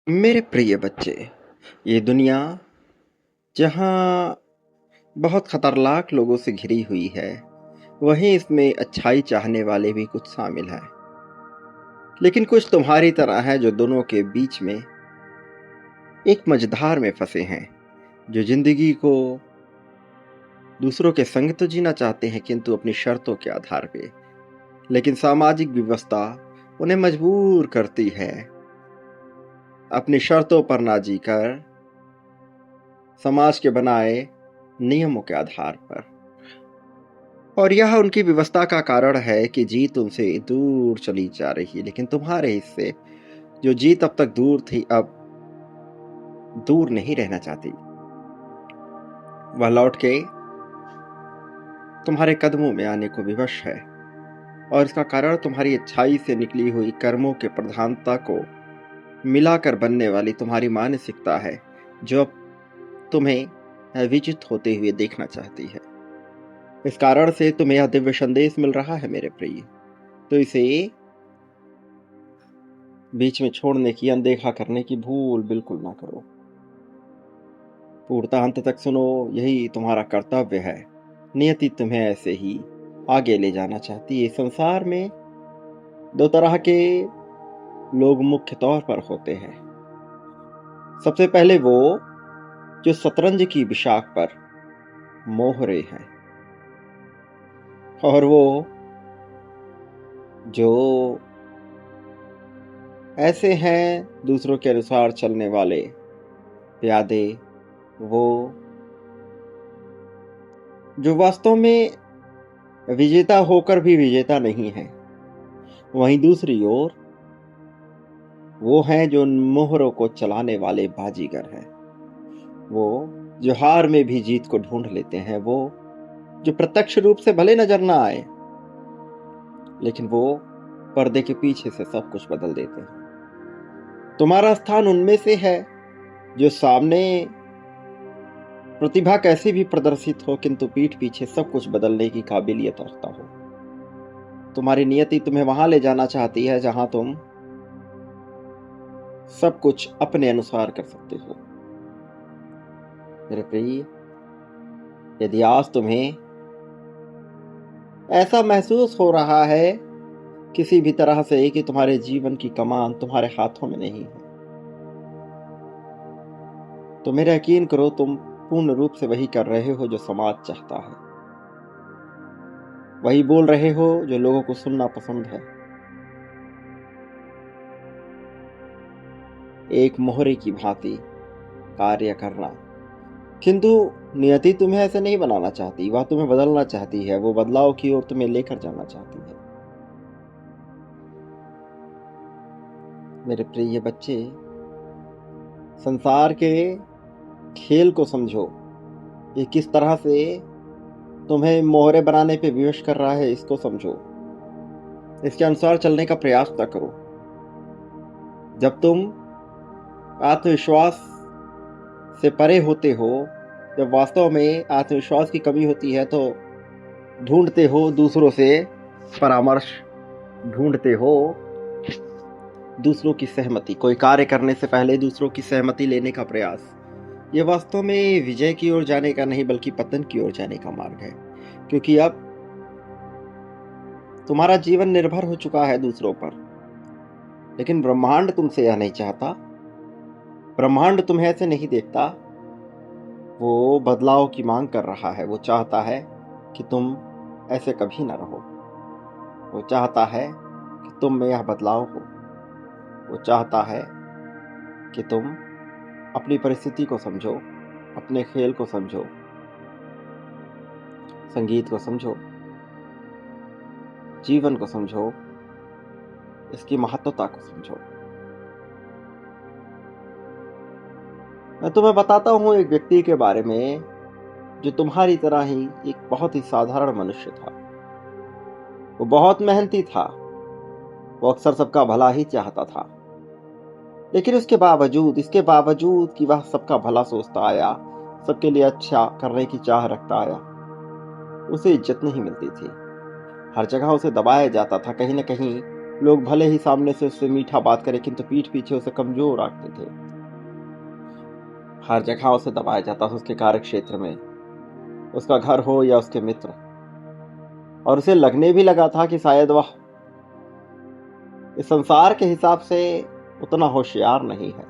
मेरे प्रिय बच्चे, ये दुनिया जहाँ बहुत खतरनाक लोगों से घिरी हुई है, वहीं इसमें अच्छाई चाहने वाले भी कुछ शामिल हैं। लेकिन कुछ तुम्हारी तरह है जो दोनों के बीच में एक मझधार में फंसे हैं, जो जिंदगी को दूसरों के संग तो जीना चाहते हैं किंतु अपनी शर्तों के आधार पे। लेकिन सामाजिक व्यवस्था उन्हें मजबूर करती है अपनी शर्तों पर ना जीकर समाज के बनाए नियमों के आधार पर। और यह उनकी व्यवस्था का कारण है कि जीत उनसे दूर चली जा रही है, लेकिन तुम्हारे हिस्से जो जीत अब तक दूर थी, अब दूर नहीं रहना चाहती। वह लौट के तुम्हारे कदमों में आने को विवश है, और इसका कारण तुम्हारी अच्छाई से निकली हुई कर्मों के प्रधानता को मिलाकर बनने वाली तुम्हारी मानसिकता है, जो अब तुम्हें विजित होते हुए देखना चाहती है। इस कारण से तुम्हें यह दिव्य संदेश मिल रहा है मेरे प्रिय, तो इसे बीच में छोड़ने की, अनदेखा करने की भूल बिल्कुल ना करो। पूर्णतः अंत तक सुनो, यही तुम्हारा कर्तव्य है। नियति तुम्हें ऐसे ही आगे ले जाना चाहती है। संसार में दो तरह के लोग मुख्य तौर पर होते हैं। सबसे पहले वो जो शतरंज की बिशाक पर मोहरे हैं, और वो जो ऐसे हैं दूसरों के अनुसार चलने वाले प्यादे, वो जो वास्तव में विजेता होकर भी विजेता नहीं है। वहीं दूसरी ओर वो हैं जो मोहरों को चलाने वाले बाजीगर हैं। वो जो हार में भी जीत को ढूंढ लेते हैं। वो जो प्रत्यक्ष रूप से भले नजर ना आए, लेकिन वो पर्दे के पीछे से सब कुछ बदल देते हैं। तुम्हारा स्थान उनमें से है जो सामने प्रतिभा कैसी भी प्रदर्शित हो, किंतु पीठ पीछे सब कुछ बदलने की काबिलियत रखता हो। तुम्हारी नियति तुम्हें वहां ले जाना चाहती है जहां तुम सब कुछ अपने अनुसार कर सकते हो। मेरे प्रिय, यदि आज तुम्हें ऐसा महसूस हो रहा है किसी भी तरह से कि तुम्हारे जीवन की कमान तुम्हारे हाथों में नहीं है, तो मेरा यकीन करो, तुम पूर्ण रूप से वही कर रहे हो जो समाज चाहता है। वही बोल रहे हो जो लोगों को सुनना पसंद है। एक मोहरे की भांति कार्य करना। किंतु नियति तुम्हें ऐसे नहीं बनाना चाहती, वह तुम्हें बदलना चाहती है। वो बदलाव की ओर तुम्हें लेकर जाना चाहती है। मेरे प्रिय बच्चे, संसार के खेल को समझो। ये किस तरह से तुम्हें मोहरे बनाने पे विवश कर रहा है, इसको समझो। इसके अनुसार चलने का प्रयास न करो। जब तुम आत्मविश्वास से परे होते हो, जब वास्तव में आत्मविश्वास की कमी होती है, तो ढूंढते हो दूसरों से परामर्श, ढूंढते हो दूसरों की सहमति। कोई कार्य करने से पहले दूसरों की सहमति लेने का प्रयास, ये वास्तव में विजय की ओर जाने का नहीं बल्कि पतन की ओर जाने का मार्ग है। क्योंकि अब तुम्हारा जीवन निर्भर हो चुका है दूसरों पर। लेकिन ब्रह्मांड तुमसे यह नहीं चाहता। ब्रह्मांड तुम्हें ऐसे नहीं देखता। वो बदलाव की मांग कर रहा है। वो चाहता है कि तुम ऐसे कभी ना रहो। वो चाहता है कि तुम में यह बदलाव हो। वो चाहता है कि तुम अपनी परिस्थिति को समझो, अपने खेल को समझो, संगीत को समझो, जीवन को समझो, इसकी महत्वता को समझो। मैं तुम्हें बताता हूं एक व्यक्ति के बारे में जो तुम्हारी तरह ही एक बहुत ही साधारण मनुष्य था। वो बहुत मेहनती था। वो अक्सर सबका भला ही चाहता था। लेकिन इसके बावजूद कि वह सबका भला सोचता आया, सबके लिए अच्छा करने की चाह रखता आया, उसे इज्जत नहीं मिलती थी। हर जगह उसे दबाया जाता था। कहीं न कहीं लोग भले ही सामने से उससे मीठा बात करें, किंतु पीठ पीछे उसे कमजोर रखते थे। हर जगह उसे दबाया जाता था, उसके कार्य क्षेत्र में, उसका घर हो या उसके मित्र। और उसे लगने भी लगा था कि शायद वह इस संसार के हिसाब से उतना होशियार नहीं है।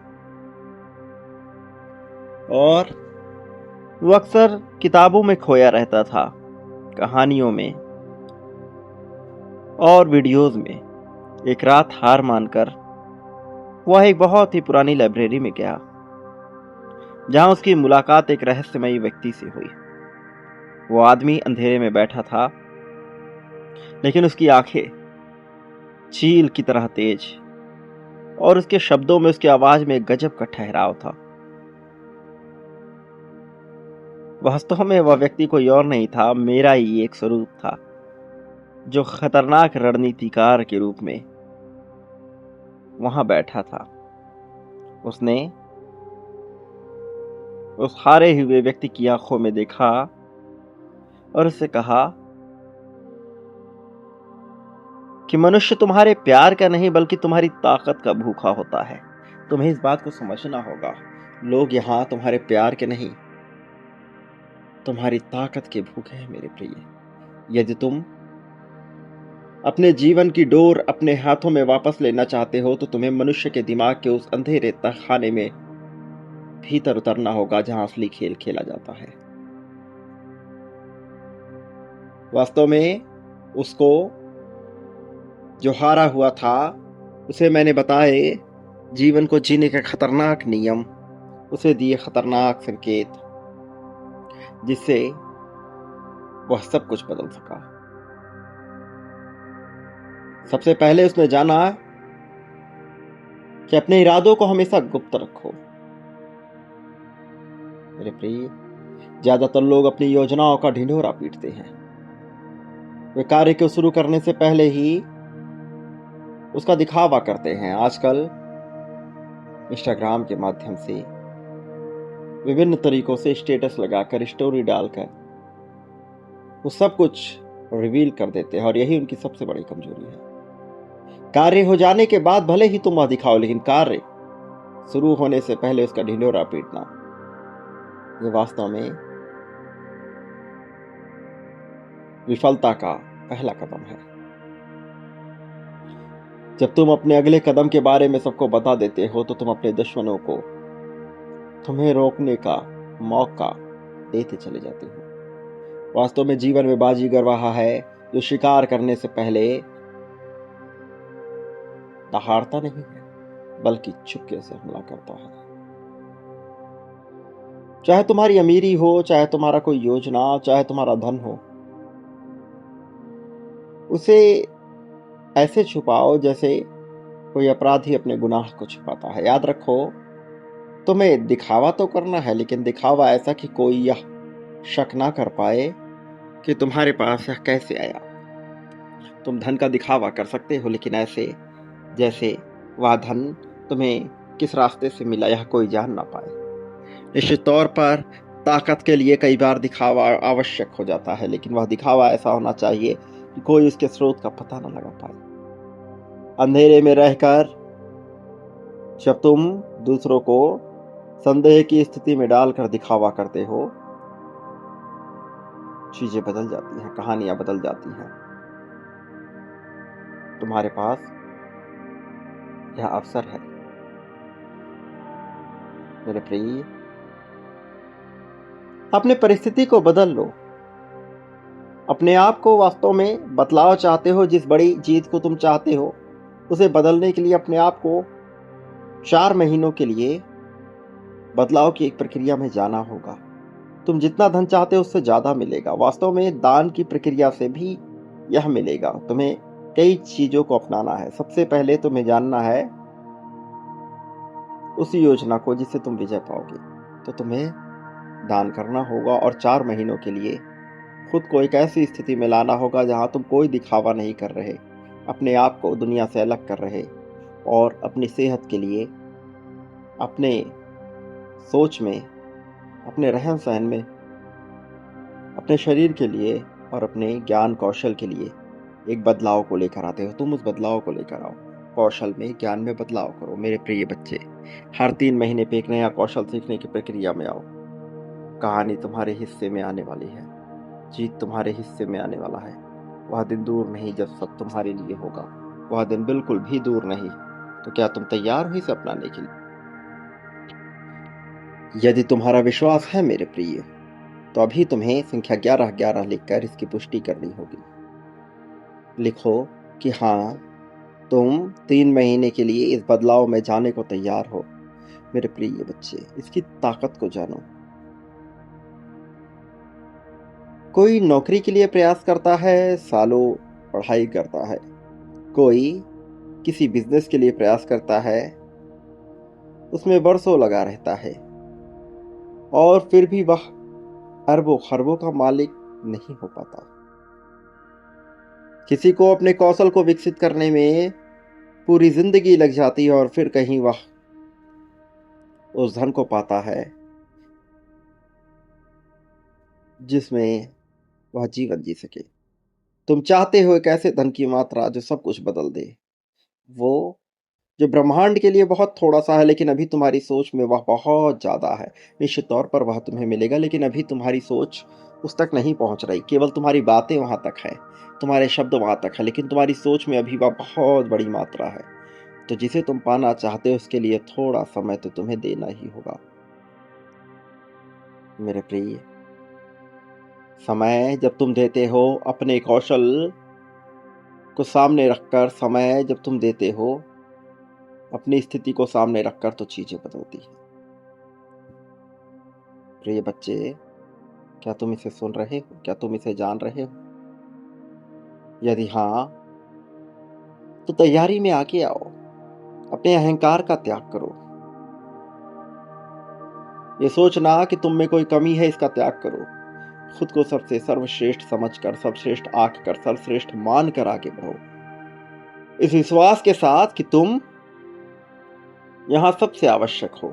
और वो अक्सर किताबों में खोया रहता था, कहानियों में और वीडियोस में। एक रात हार मानकर वह एक बहुत ही पुरानी लाइब्रेरी में गया, जहां उसकी मुलाकात एक रहस्यमयी व्यक्ति से हुई। वो आदमी अंधेरे में बैठा था, लेकिन उसकी आंखें चील की तरह तेज, और उसके शब्दों में, उसकी आवाज में एक गजब का ठहराव था। वास्तव में वह व्यक्ति कोई और नहीं था, मेरा ही एक स्वरूप था, जो खतरनाक रणनीतिकार के रूप में वहां बैठा था। उसने उस हारे हुए व्यक्ति की आंखों में देखा और उससे कहा कि मनुष्य तुम्हारे प्यार का नहीं, बल्कि तुम्हारी ताकत का भूखा होता है। तुम्हें इस बात को समझना होगा। लोग यहाँ तुम्हारे प्यार के नहीं, तुम्हारी ताकत के भूखे हैं मेरे प्रिय। यदि तुम अपने जीवन की डोर अपने हाथों में वापस लेना चाहते हो, तो तुम्हें मनुष्य के दिमाग के उस अंधेरे तहखाने में भीतर उतरना होगा, जहां असली खेल खेला जाता है। वास्तव में उसको जो हारा हुआ था, उसे मैंने बताए जीवन को जीने के खतरनाक नियम, उसे दिए खतरनाक संकेत, जिससे वह सब कुछ बदल सका। सबसे पहले उसने जाना कि अपने इरादों को हमेशा गुप्त रखो। मेरे प्रिय, ज्यादातर लोग अपनी योजनाओं का ढिंढोरा पीटते हैं। वे कार्य को शुरू करने से पहले ही उसका दिखावा करते हैं। आजकल इंस्टाग्राम के माध्यम से विभिन्न तरीकों से स्टेटस लगाकर, स्टोरी डालकर वो सब कुछ रिवील कर देते हैं, और यही उनकी सबसे बड़ी कमजोरी है। कार्य हो जाने के बाद भले ही तुम वह दिखाओ, लेकिन कार्य शुरू होने से पहले उसका ढिंढोरा पीटना, ये वास्तव में विफलता का पहला कदम है। जब तुम अपने अगले कदम के बारे में सबको बता देते हो, तो तुम अपने दुश्मनों को तुम्हें रोकने का मौका देते चले जाते हो। वास्तव में जीवन में बाजीगर वह है जो शिकार करने से पहले दहाड़ता नहीं है, बल्कि चुपके से हमला करता है। चाहे तुम्हारी अमीरी हो, चाहे तुम्हारा कोई योजना, चाहे तुम्हारा धन हो, उसे ऐसे छुपाओ जैसे कोई अपराधी अपने गुनाह को छुपाता है। याद रखो, तुम्हें दिखावा तो करना है, लेकिन दिखावा ऐसा कि कोई यह शक ना कर पाए कि तुम्हारे पास यह कैसे आया। तुम धन का दिखावा कर सकते हो, लेकिन ऐसे जैसे वह धन तुम्हें किस रास्ते से मिला, यह कोई जान ना पाए। निश्चित तौर पर ताकत के लिए कई बार दिखावा आवश्यक हो जाता है, लेकिन वह दिखावा ऐसा होना चाहिए कि कोई उसके स्रोत का पता न लगा पाए। अंधेरे में रहकर जब तुम दूसरों को संदेह की स्थिति में डालकर दिखावा करते हो, चीजें बदल जाती हैं, कहानियां बदल जाती हैं। तुम्हारे पास यह अवसर है मेरे प्रिय, अपने परिस्थिति को बदल लो। अपने आप को वास्तव में बदलाव चाहते हो, जिस बड़ी जीत को तुम चाहते हो, उसे बदलने के लिए अपने आप को 4 महीनों के लिए बदलाव की एक प्रक्रिया में जाना होगा। तुम जितना धन चाहते हो उससे ज्यादा मिलेगा। वास्तव में दान की प्रक्रिया से भी यह मिलेगा। तुम्हें कई चीजों को अपनाना है। सबसे पहले तुम्हें जानना है उस योजना को जिससे तुम विजय पाओगे, तो तुम्हें दान करना होगा, और 4 महीनों के लिए खुद को एक ऐसी स्थिति में लाना होगा जहां तुम कोई दिखावा नहीं कर रहे, अपने आप को दुनिया से अलग कर रहे, और अपनी सेहत के लिए, अपने सोच में, अपने रहन सहन में, अपने शरीर के लिए और अपने ज्ञान कौशल के लिए एक बदलाव को लेकर आते हो, तुम उस बदलाव को लेकर आओ। कौशल में, ज्ञान में बदलाव करो मेरे प्रिय बच्चे। हर 3 महीने पे एक नया कौशल सीखने की प्रक्रिया में आओ। कहानी तुम्हारे हिस्से में आने वाली है, जीत तुम्हारे हिस्से में आने वाला है। वह दिन दूर नहीं जब सब तुम्हारे लिए होगा, वह दिन बिल्कुल भी दूर नहीं। तो क्या तुम तैयार हो इसे अपनाने के लिए? यदि तुम्हारा विश्वास है मेरे प्रिय, तो अभी तुम्हें संख्या 1111 लिखकर इसकी पुष्टि करनी होगी। लिखो कि हाँ, तुम 3 महीने के लिए इस बदलाव में जाने को तैयार हो। मेरे प्रिय बच्चे, इसकी ताकत को जानो। कोई नौकरी के लिए प्रयास करता है, सालों पढ़ाई करता है। कोई किसी बिजनेस के लिए प्रयास करता है, उसमें बरसों लगा रहता है, और फिर भी वह अरबों खरबों का मालिक नहीं हो पाता। किसी को अपने कौशल को विकसित करने में पूरी जिंदगी लग जाती है, और फिर कहीं वह उस धन को पाता है जिसमें वह जीवन जी सके। तुम चाहते हो एक ऐसे धन की मात्रा जो सब कुछ बदल दे, वो जो ब्रह्मांड के लिए बहुत थोड़ा सा है, लेकिन अभी तुम्हारी सोच में वह बहुत ज्यादा है। निश्चित तौर पर वह तुम्हें मिलेगा, लेकिन अभी तुम्हारी सोच उस तक नहीं पहुंच रही। केवल तुम्हारी बातें वहां तक है, तुम्हारे शब्द वहां तक है, लेकिन तुम्हारी सोच में अभी वह बहुत बड़ी मात्रा है। तो जिसे तुम पाना चाहते हो, उसके लिए थोड़ा समय तो तुम्हें देना ही होगा मेरे प्रिय। समय जब तुम देते हो अपने कौशल को सामने रखकर, समय जब तुम देते हो अपनी स्थिति को सामने रखकर, तो चीजें बदलती हैं। प्रिय बच्चे, क्या तुम इसे सुन रहे हो? क्या तुम इसे जान रहे हो? यदि हाँ, तो तैयारी में आगे आओ। अपने अहंकार का त्याग करो। ये सोचना कि तुम में कोई कमी है, इसका त्याग करो। खुद को सबसे सर्वश्रेष्ठ समझकर, सर्वश्रेष्ठ आंककर, सर्वश्रेष्ठ मानकर आगे बढ़ो, इस विश्वास के साथ कि तुम यहाँ सबसे आवश्यक हो,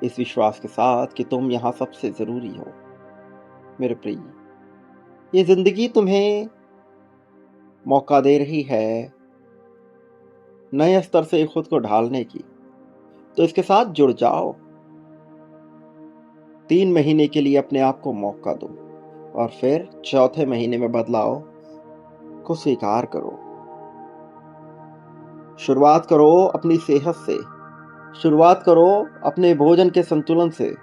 इस विश्वास के साथ कि तुम यहाँ सबसे जरूरी हो। मेरे प्रिय, ये जिंदगी तुम्हें मौका दे रही है नए स्तर से खुद को ढालने की, तो इसके साथ जुड़ जाओ। 3 महीने के लिए अपने आप को मौका दो, और फिर चौथे महीने में बदलाव को स्वीकार करो। शुरुआत करो अपनी सेहत से, शुरुआत करो अपने भोजन के संतुलन से,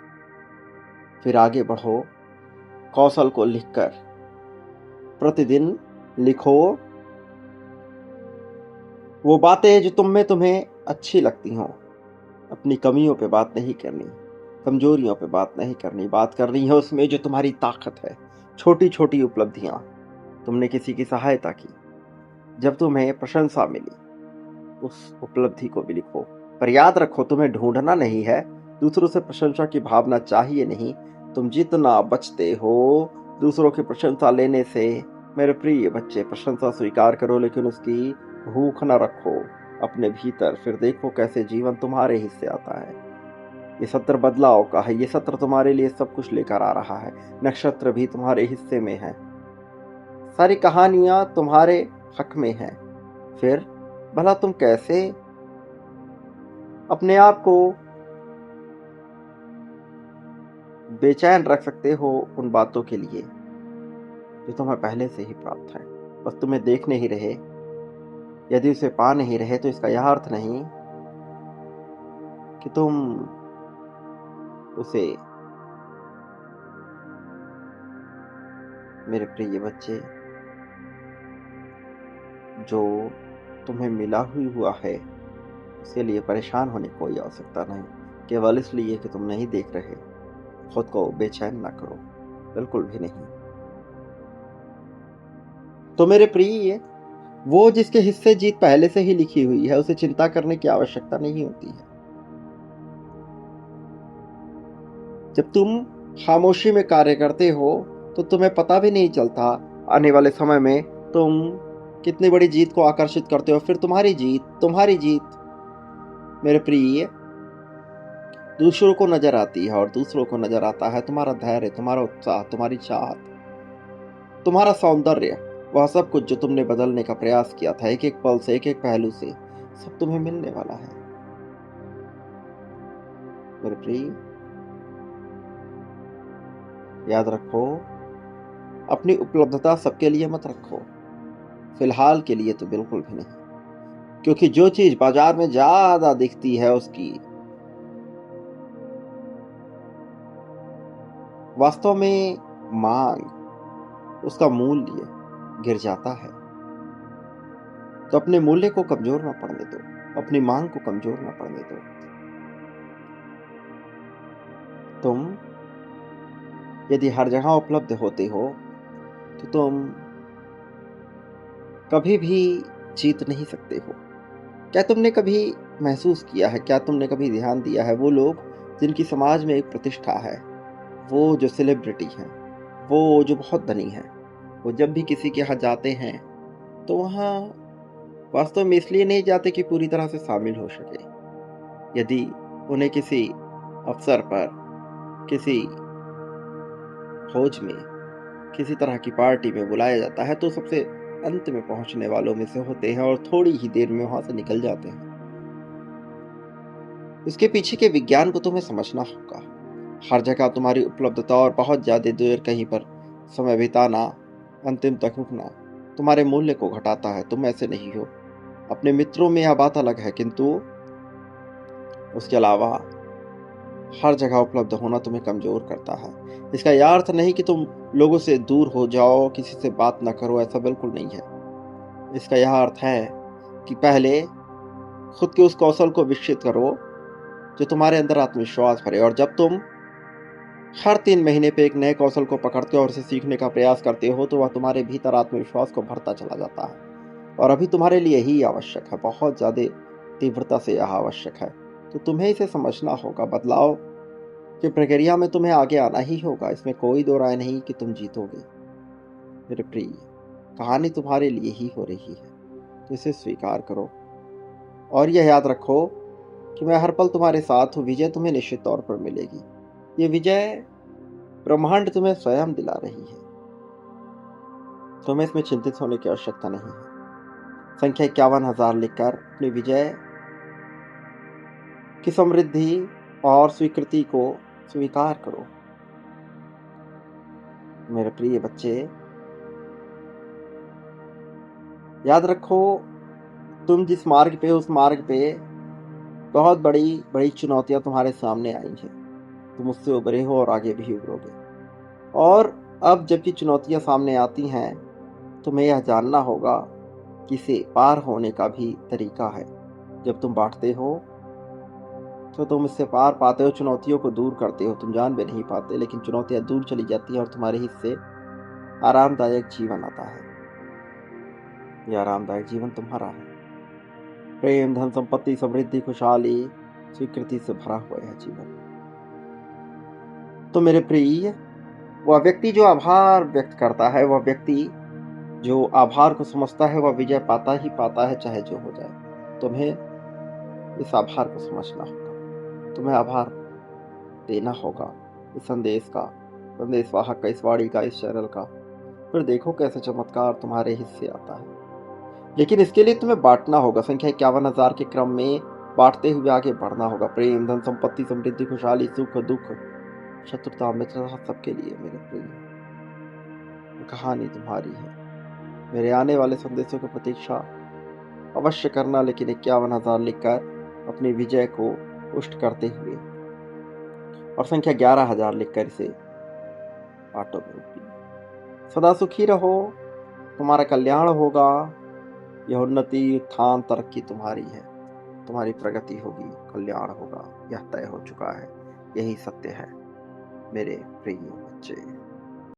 फिर आगे बढ़ो कौशल को लिखकर। प्रतिदिन लिखो वो बातें जो तुम्हें अच्छी लगती हों। अपनी कमियों पे बात नहीं करनी, कमजोरियों पे बात नहीं करनी। बात करनी है उसमें जो तुम्हारी ताकत है, छोटी छोटी उपलब्धियां, तुमने किसी की सहायता की, जब तुम्हें प्रशंसा मिली, उस उपलब्धि को भी लिखो। पर याद रखो, तुम्हें ढूंढना नहीं है, दूसरों से प्रशंसा की भावना चाहिए नहीं। तुम जितना बचते हो दूसरों की प्रशंसा लेने से, मेरे प्रिय बच्चे, प्रशंसा स्वीकार करो, लेकिन उसकी भूख न रखो अपने भीतर। फिर देखो कैसे जीवन तुम्हारे हिस्से आता है। ये सत्र बदलाव का है, ये सत्र तुम्हारे लिए सब कुछ लेकर आ रहा है। नक्षत्र भी तुम्हारे हिस्से में है, सारी कहानियां तुम्हारे हक में है। फिर भला तुम कैसे अपने आप को बेचैन रख सकते हो उन बातों के लिए जो तुम्हें पहले से ही प्राप्त है? बस तुम्हें देख नहीं रहे, यदि उसे पा नहीं रहे, तो इसका यह अर्थ नहीं कि तुम उसे, मेरे प्रिय बच्चे, जो तुम्हें मिला ही हुआ है उसके लिए परेशान होने की कोई आवश्यकता नहीं। केवल इसलिए कि तुम नहीं देख रहे, खुद को बेचैन ना करो, बिल्कुल भी नहीं। तो मेरे प्रिय, वो जिसके हिस्से जीत पहले से ही लिखी हुई है, उसे चिंता करने की आवश्यकता नहीं होती है। जब तुम खामोशी में कार्य करते हो, तो तुम्हें पता भी नहीं चलता आने वाले समय में तुम कितनी बड़ी जीत को आकर्षित करते हो। फिर तुम्हारी जीत मेरे प्रिय दूसरों को नजर आती है, और दूसरों को नजर आता है तुम्हारा धैर्य, तुम्हारा उत्साह, तुम्हारी चाहत, तुम्हारा सौंदर्य। वह सब कुछ जो तुमने बदलने का प्रयास किया था, एक एक पल से, एक एक पहलू से, सब तुम्हें मिलने वाला है मेरे प्रिय। याद रखो, अपनी उपलब्धता सबके लिए मत रखो, फिलहाल के लिए तो बिल्कुल भी नहीं, क्योंकि जो चीज बाजार में ज्यादा दिखती है उसकी वास्तव में मांग, उसका मूल्य गिर जाता है। तो अपने मूल्य को कमजोर ना पड़ने दो, अपनी मांग को कमजोर ना पड़ने दो। तुम यदि हर जगह उपलब्ध होते हो तो तुम कभी भी जीत नहीं सकते हो। क्या तुमने कभी महसूस किया है, क्या तुमने कभी ध्यान दिया है, वो लोग जिनकी समाज में एक प्रतिष्ठा है, वो जो सेलिब्रिटी हैं, वो जो बहुत धनी हैं, वो जब भी किसी के यहाँ जाते हैं तो वहाँ वास्तव में इसलिए नहीं जाते कि पूरी तरह से शामिल हो सके। यदि उन्हें किसी अवसर पर, किसी भोज में, किसी तरह की पार्टी में बुलाया जाता है तो सबसे अंत में पहुंचने वालों में से होते हैं और थोड़ी ही देर में वहां से निकल जाते हैं। इसके पीछे के विज्ञान को तुम्हें समझना होगा। हर जगह तुम्हारी उपलब्धता और बहुत ज्यादा देर कहीं पर समय बिताना, अंतिम तक रुकना तुम्हारे मूल्य को घटाता है। तुम ऐसे नहीं हो। अपने मित्रों में यह बात अलग है, किंतु उसके अलावा हर जगह उपलब्ध होना तुम्हें कमजोर करता है। इसका यह अर्थ नहीं कि तुम लोगों से दूर हो जाओ, किसी से बात न करो, ऐसा बिल्कुल नहीं है। इसका यह अर्थ है कि पहले खुद के उस कौशल को विकसित करो जो तुम्हारे अंदर आत्मविश्वास भरे, और जब तुम हर 3 महीने पे एक नए कौशल को पकड़ते हो और उसे सीखने का प्रयास करते हो तो वह तुम्हारे भीतर आत्मविश्वास को भरता चला जाता है। और अभी तुम्हारे लिए ही आवश्यक है, बहुत ज्यादा तीव्रता से यह आवश्यक है। तो तुम्हें इसे समझना होगा। बदलाव की प्रक्रिया में तुम्हें आगे आना ही होगा, इसमें कोई दो राय नहीं कि तुम जीतोगे मेरे प्रिय। कहानी तुम्हारे लिए ही हो रही है, तो इसे स्वीकार करो और यह याद रखो कि मैं हर पल तुम्हारे साथ हूँ। विजय तुम्हें निश्चित तौर पर मिलेगी। ये विजय ब्रह्मांड तुम्हें स्वयं दिला रही है। तुम्हें इसमें चिंतित होने की आवश्यकता नहीं है। संख्या 51,000 लिखकर अपनी विजय की समृद्धि और स्वीकृति को स्वीकार करो मेरे प्रिय बच्चे। याद रखो, तुम जिस मार्ग पे, उस मार्ग पे बहुत बड़ी बड़ी चुनौतियां तुम्हारे सामने आई हैं। तुम उससे उभरे हो और आगे भी उभरोगे। और अब जबकि चुनौतियां सामने आती हैं, तुम्हें यह जानना होगा कि इसे पार होने का भी तरीका है। जब तुम बांटते हो तो तुम इससे पार पाते हो, चुनौतियों को दूर करते हो। तुम जान भी नहीं पाते, लेकिन चुनौतियां दूर चली जाती हैं और तुम्हारे हिस्से आरामदायक जीवन आता है। यह आरामदायक जीवन तुम्हारा है। प्रेम, धन, संपत्ति, समृद्धि, खुशहाली, स्वीकृति से भरा हुआ यह जीवन। तो मेरे प्रिय, वह व्यक्ति जो आभार व्यक्त करता है, वह व्यक्ति जो आभार को समझता है, वह विजय पाता ही पाता है, चाहे जो हो जाए। तुम्हें इस आभार को समझना होगा, तुम्हें आभार देना होगा इस संदेश का, संदेश वाहक का, इस वाणी का, इस चैनल का। फिर देखो कैसे चमत्कार तुम्हारे हिस्से आता है। लेकिन इसके लिए तुम्हें बांटना होगा। संख्या 51,000 के क्रम में बांटते हुए आगे बढ़ना होगा। प्रेम, धन, संपत्ति, समृद्धि, खुशहाली, सुख, दुख, शत्रुता, मित्रता, सबके लिए मेरे प्रिय। कहानी तुम्हारी है। मेरे आने वाले संदेशों की प्रतीक्षा अवश्य करना, लेकिन 51,000 लिखकर अपनी विजय को पुष्ट करते हुए, और संख्या 11,000 लिखकर इसे बांटो मेरे प्रिय। सदा सुखी रहो, तुम्हारा कल्याण होगा। यह उन्नति, उत्थान, तरक्की तुम्हारी है। तुम्हारी प्रगति होगी, कल्याण होगा, यह तय हो चुका है। यही सत्य है मेरे प्रिय बच्चे।